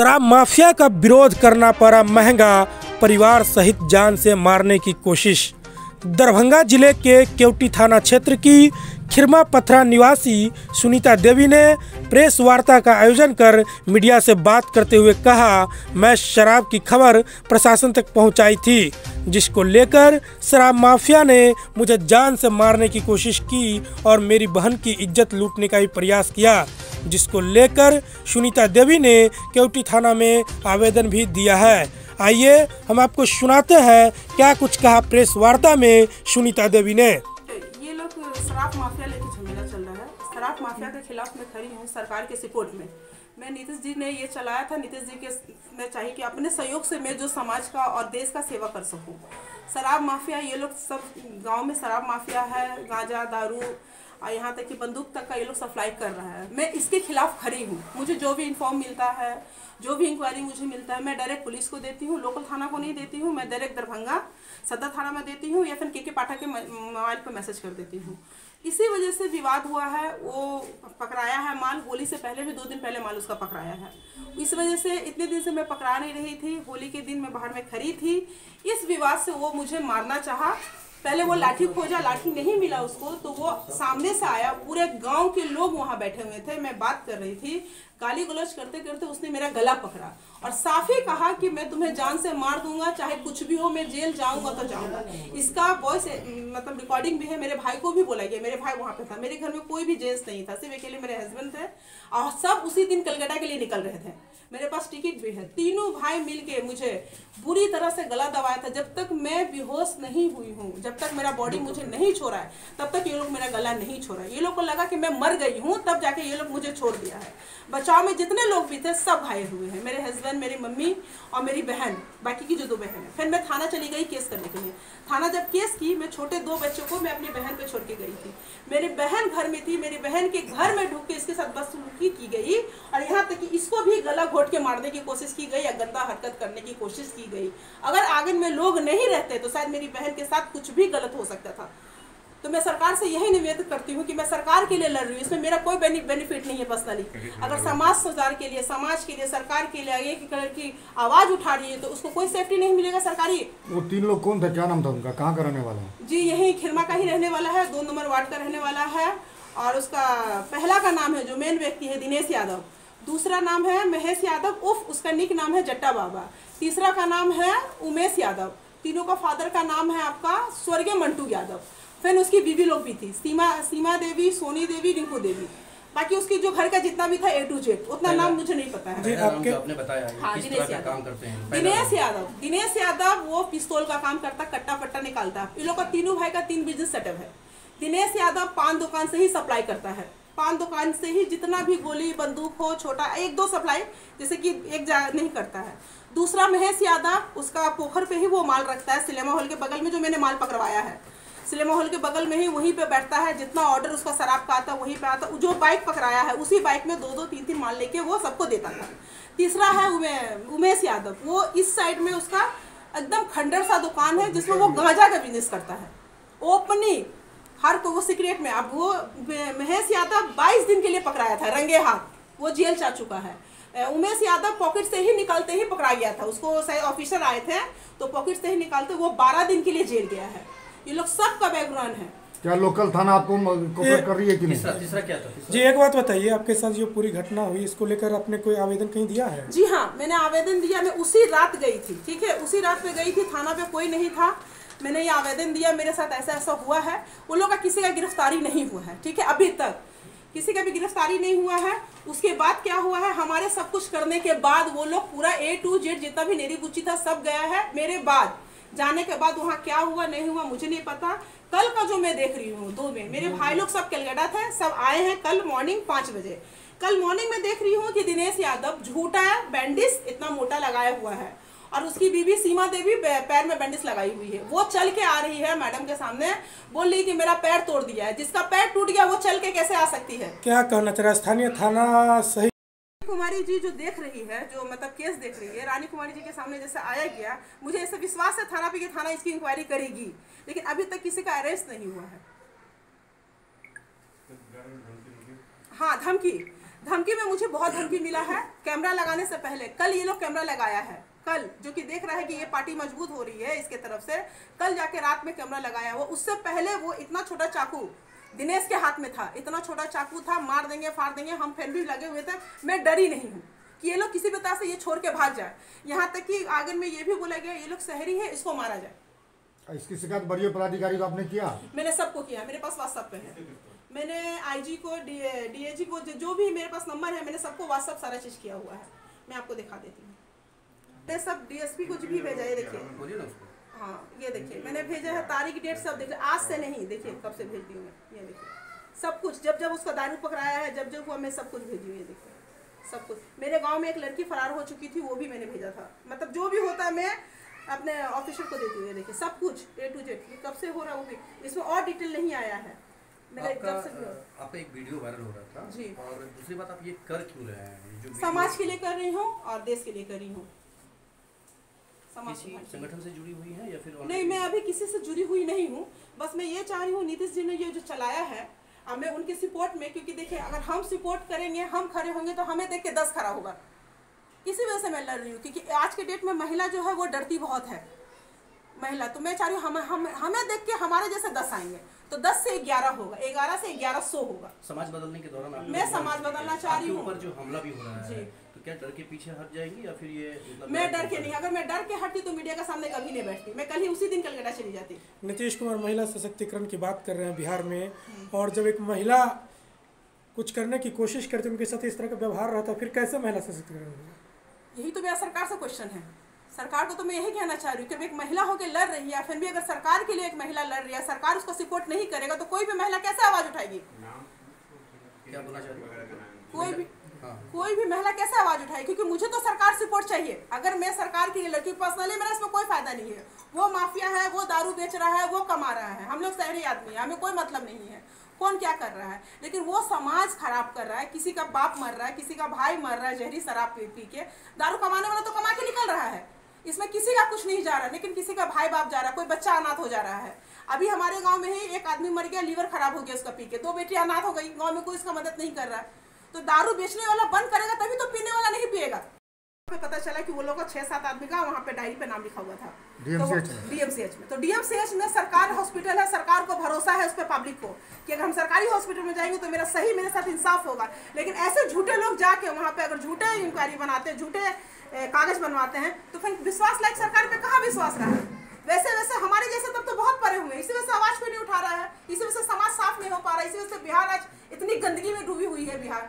शराब माफिया का विरोध करना पड़ा महंगा, परिवार सहित जान से मारने की कोशिश। दरभंगा जिले के केवटी थाना क्षेत्र की खिरमा पथरा निवासी सुनीता देवी ने प्रेस वार्ता का आयोजन कर मीडिया से बात करते हुए कहा, मैं शराब की खबर प्रशासन तक पहुंचाई थी, जिसको लेकर शराब माफिया ने मुझे जान से मारने की कोशिश की और मेरी बहन की इज्जत लूटने का भी प्रयास किया, जिसको लेकर सुनीता देवी ने केवटी थाना में आवेदन भी दिया है। आइए हम आपको सुनाते हैं क्या कुछ कहा प्रेस वार्ता में सुनीता देवी ने। ये लोग शराब माफिया लेके झमेला चल रहा है। शराब माफिया के खिलाफ मैं खड़ी हूँ सरकार के सपोर्ट में। मैं नीतीश जी ने ये चलाया था, नीतीश जी के मैं चाहिए कि अपने सहयोग से मैं जो समाज का और देश का सेवा कर सकूँ। शराब माफिया ये लोग सब गांव में शराब माफिया है, गांजा दारू और यहाँ तक कि बंदूक तक का ये लोग सप्लाई कर रहा है। मैं इसके खिलाफ खड़ी हूँ। मुझे जो भी इन्फॉर्म मिलता है, जो भी इंक्वायरी मुझे मिलता है, मैं डायरेक्ट पुलिस को देती हूँ, लोकल थाना को नहीं देती हूँ। मैं डायरेक्ट दरभंगा सदर थाना में देती हूँ या फिर के पाठक के मोबाइल पर मैसेज कर देती हूँ। इसी वजह से विवाद हुआ है। वो पकड़ाया है माल, होली से पहले भी 2 दिन पहले माल उसका पकड़ाया है। इस वजह से इतने दिन से मैं पकड़ा नहीं रही थी। होली के दिन मैं बाहर में खड़ी थी। इस विवाद से वो मुझे मारना चाहा। पहले वो लाठी खोजा, लाठी नहीं मिला उसको, तो वो सामने से आया। पूरे गांव के लोग वहां बैठे हुए थे। मैं बात कर रही थी, गाली गलौज करते करते उसने मेरा गला पकड़ा और साफ ही कहा कि मैं तुम्हें जान से मार दूंगा, चाहे कुछ भी हो, मैं जेल जाऊंगा तो जाऊंगा। इसका वॉइस मतलब रिकॉर्डिंग भी है। मेरे भाई को भी बोला गया, मेरे भाई वहां पे था। मेरे घर में कोई भी जेंट्स नहीं था, सिर्फ अकेले मेरे हस्बैंड थे और सब उसी दिन कलकत्ता के लिए निकल रहे थे। मेरे पास टिकट भी है। तीनों भाई मिलके मुझे बुरी तरह से गला दबाया था। जब तक मैं बेहोश नहीं हुई हूँ, जब तक मेरा बॉडी मुझे नहीं छोड़ा है, तब तक ये लोग मेरा गला नहीं छोड़ा। ये लोग को लगा कि मैं मर गई हूँ, तब जाके ये लोग मुझे छोड़ दिया है। बचाव में जितने लोग भी थे सब घायल हुए हैं, मेरे हस्बैंड, मेरी मम्मी और मेरी बहन, बाकी की जो 2 बहन है। फिर मैं थाना चली गई केस करने के लिए। थाना जब केस की, मैं छोटे 2 बच्चों को मैं अपनी बहन पे छोड़ के गई थी। मेरी बहन घर में थी। मेरी बहन के घर में ढुक के इसके साथ बदसलूकी की गई और यहाँ तक कि इसको भी गला घोट के मारने की कोशिश की गई या गंदा हरकत करने की कोशिश की गई। अगर आंगन में लोग नहीं रहते तो शायद मेरी बहन के साथ कुछ भी गलत हो सकता था। तो मैं सरकार से यही निवेदन करती हूँ कि मैं सरकार के लिए लड़ रही हूँ। इसमें मेरा कोई बेनिफिट नहीं है पर्सनली। अगर समाज सुधार के लिए, समाज के लिए, सरकार के लिए एक कलर की आवाज उठा रही है तो उसको कोई सेफ्टी नहीं मिलेगा सरकारी। वो 3 लोग कौन थे, क्या नाम था उनका, कहाँ का रहने वाला है? जी यही खिरमा का ही रहने वाला है, 2 नंबर वार्ड का रहने वाला है। और उसका पहला का नाम है, जो मेन व्यक्ति है, दिनेश यादव। दूसरा नाम है महेश यादव, उफ उसका निक नाम है जट्टा बाबा। तीसरा का नाम है उमेश यादव। तीनों का फादर का नाम है आपका स्वर्गीय मंटू यादव। फिर उसकी बीवी लोग भी थी, सीमा देवी, सोनी देवी, रिंकू देवी। बाकी उसकी जो घर का जितना भी था A to Z, उतना नाम मुझे नहीं पता है। आपने बताया हाँ, किस तरह का काम करते हैं? दिनेश यादव वो पिस्तौल का काम करता, कट्टा पट्टा निकालता। इन लोग का तीनों भाई का 3 बिजनेस सेटअप है। दिनेश यादव पान दुकान से ही सप्लाई करता है। पान दुकान से ही जितना भी गोली बंदूक हो, छोटा 1-2 सप्लाई, जैसे कि एक नहीं करता है। दूसरा महेश यादव, उसका पोखर पे ही वो माल रखता है। सिनेमा हॉल के बगल में जो मैंने माल पकड़वाया है, सिनेमा हॉल के बगल में ही वहीं पे बैठता है। जितना ऑर्डर उसका शराब का आता वहीं पे आता। जो बाइक पकड़ाया है उसी बाइक में 2-2, 3-3 माल लेके वो सबको देता था। तीसरा है उमेश यादव, वो इस साइड में उसका एकदम खंडर सा दुकान है जिसमें वो गांजा का बिजनेस करता है ओपनिंग हर को वो सीक्रेट में। अब वो महेश यादव 22 दिन के लिए पकड़ाया था रंगे हाथ, वो जेल जा चुका है। उमेश यादव पॉकेट से ही निकालते ही पकड़ा गया था। उसको शायद ऑफिसर आए थे तो पॉकेट से ही निकालते वो 12 दिन के लिए जेल गया है। ये लोग सबका बैकग्राउंड है। क्या लोकल थाना आपको कोऑपरेट कर रही है कि नहीं? तीसरा क्या था? जी एक बात बताइए, आपके साथ जो पूरी घटना हुई इसको लेकर आपने कोई आवेदन कहीं दिया है? जी हाँ, मैंने आवेदन दिया। मैं उसी रात गई थी, ठीक है, उसी रात में गई थी। थाना पे कोई नहीं था। मैंने ये आवेदन दिया, मेरे साथ ऐसा ऐसा हुआ है। उन लोग का किसी का गिरफ्तारी नहीं हुआ है, ठीक है, अभी तक किसी का भी गिरफ्तारी नहीं हुआ है। उसके बाद क्या हुआ है, हमारे सब कुछ करने के बाद वो लोग पूरा A to Z जितना भी नेरी गुच्ची था सब गया है। मेरे बाद जाने के बाद वहाँ क्या हुआ नहीं हुआ मुझे नहीं पता। कल का जो मैं देख रही हूँ 2 में मेरे भाई लोग सब कलकत्ता थे, सब आए हैं कल मॉर्निंग 5 बजे। कल मॉर्निंग में देख रही हूँ कि दिनेश यादव झूठा बैंडेज इतना मोटा लगाया हुआ है और उसकी बीवी सीमा देवी पैर में बैंडेज लगाई हुई है। वो चल के आ रही है मैडम के सामने, बोल रही कि मेरा पैर तोड़ दिया है। जिसका पैर टूट गया वो चल के कैसे आ सकती है? क्या कहना चाह रहा है स्थानीय थाना सही? कुमारी जी जो देख रही है, जो मतलब केस देख रही है, रानी कुमारी जी के सामने जैसे आया गया, मुझे ऐसा विश्वास है थाना पे कि थाना इसकी इंक्वायरी करेगी, लेकिन अभी तक किसी का अरेस्ट नहीं हुआ है। हाँ, धमकी में मुझे बहुत धमकी मिला है कैमरा लगाने से पहले। कल ये लोग कैमरा लगाया है, कल जो कि देख रहा है कि ये पार्टी मजबूत हो रही है इसके तरफ से, कल जाके रात में कैमरा लगाया वो। उससे पहले वो इतना छोटा चाकू दिनेश के हाथ में था, इतना छोटा चाकू था, मार देंगे फाड़ देंगे, हम फिर भी लगे हुए थे। मैं डरी नहीं हूँ कि ये लोग किसी भी तरह से ये छोड़ के भाग जाए। यहाँ तक कि आगे में ये भी बोला गया ये लोग शहरी है, इसको मारा जाए। इसकी शिकायत वरीय पदाधिकारी को आपने किया? मैंने सबको किया, मेरे पास व्हाट्सएप पे है। मैंने आईजी को, डीएजी को, जो भी मेरे पास नंबर है मैंने सबको व्हाट्सएप सारा चीज़ किया हुआ है। मैं आपको दिखा देती हूँ। तो सब डीएसपी को भी भेजा, ये देखिए। हाँ, ये देखिए मैंने भेजा है, तारीख डेट सब देखिए, आज से नहीं, देखिए कब से भेज दी हूँ मैं। ये देखिए सब कुछ, जब जब उसका दारू पकड़ाया है, जब जब हुआ, मैं सब कुछ भेजी हूँ। ये देखिए सब कुछ। मेरे गांव में एक लड़की फरार हो चुकी थी, वो भी मैंने भेजा था। मतलब जो भी होता है मैं अपने ऑफिसर को देती हूँ। ये देखिए सब कुछ A to Z, कब से हो रहा है वो भी, इसमें और डिटेल नहीं आया है। आपका एक वीडियो वायरल हो रहा था जी। और दूसरी बात, आप ये कर क्यों रहे हैं? जो समाज के लिए कर रही हूँ और देश के लिए कर रही हूँ। किसी संगठन से जुड़ी हुई है या फिर नहीं, मैं अभी किसी से जुड़ी हुई नहीं हूँ। बस मैं ये चाह रही हूँ नीतीश जी ने ये जो चलाया है, मैं उनके सपोर्ट में, क्योंकि देखिए अगर हम सपोर्ट करेंगे, हम खड़े होंगे तो हमें देख के 10 खड़ा होगा। इसी वजह से मैं लड़ रही हूँ, क्योंकि आज के डेट में महिला जो है वो डरती बहुत है महिला। तो मैं चाह रही हूँ हमें देख के हमारे जैसे 10 आएंगे, तो 10 से 11 होगा, 11 से 1100 होगा। समाज बदलने के दौरान मैं समाज बदलना चाह रही हूँ। ऊपर जो हमला भी हो रहा है, तो क्या डर के पीछे हट जाएंगी या फिर ये मतलब? मैं डर के नहीं, अगर मैं डर के हटती तो मीडिया के सामने कभी नहीं बैठती। मैं कल ही उसी दिन कलकत्ता चली जाती। नीतीश कुमार महिला सशक्तिकरण की बात कर रहे हैं बिहार में, और जब एक महिला कुछ करने की कोशिश करती है उनके साथ इस तरह का व्यवहार रहता है, फिर कैसे महिला सशक्तिकरण होगा? यही तो मेरा सरकार से क्वेश्चन है। सरकार को तो मैं यही कहना चाह रही हूँ कि एक महिला होकर लड़ रही है, फिर भी अगर सरकार के लिए एक महिला लड़ रही है, सरकार उसको सपोर्ट नहीं करेगा तो कोई भी महिला कैसे आवाज उठाएगी? क्या बोलना चाह रही है? कोई भी महिला कैसे आवाज उठाएगी? क्योंकि मुझे तो सरकार सपोर्ट चाहिए। अगर मैं सरकार की लड़की, पर्सनली मेरा इसमें कोई फायदा नहीं है। वो माफिया है, वो दारू बेच रहा है, वो कमा रहा है, हम लोग शहरी आदमी है, हमें कोई मतलब नहीं है कौन क्या कर रहा है। लेकिन वो समाज खराब कर रहा है, किसी का बाप मर रहा है, किसी का भाई मर रहा है जहरी शराब पी के। दारू कमाने वाला तो कमा के निकल रहा है, इसमें किसी का कुछ नहीं जा रहा, लेकिन किसी का भाई बाप जा रहा है, कोई बच्चा अनाथ हो जा रहा है। अभी हमारे गांव में ही एक आदमी मर गया, लीवर खराब हो गया उसका पी के, 2 बेटियां अनाथ हो गई, गांव में कोई इसका मदद नहीं कर रहा है। तो दारू बेचने वाला बंद करेगा तभी तो पीने वाला नहीं पिएगा। पता चला कि वो लोग 6-7 आदमी का वहाँ पे डायरी पे नाम लिखा हुआ था डीएमसीएच में। तो डीएमसीएच में सरकार हॉस्पिटल है, सरकार को भरोसा है उस पर, पब्लिक को, कि अगर हम सरकारी हॉस्पिटल में जाएंगे तो मेरे साथ इंसाफ होगा। लेकिन ऐसे झूठे लोग जाके वहाँ पे अगर झूठे इंक्वायरी बनाते हैं, झूठे कागज बनवाते हैं, तो फिर विश्वास लायक सरकार पे कहाँ विश्वास रहा है? वैसे हमारे जैसे तब तो बहुत परे हुए, इसी वजह से आवाज कोई नहीं उठा रहा है, इसी वजह से समाज साफ नहीं हो पा रहा है, इसी वजह से बिहार आज इतनी गंदगी में डूबी हुई है बिहार।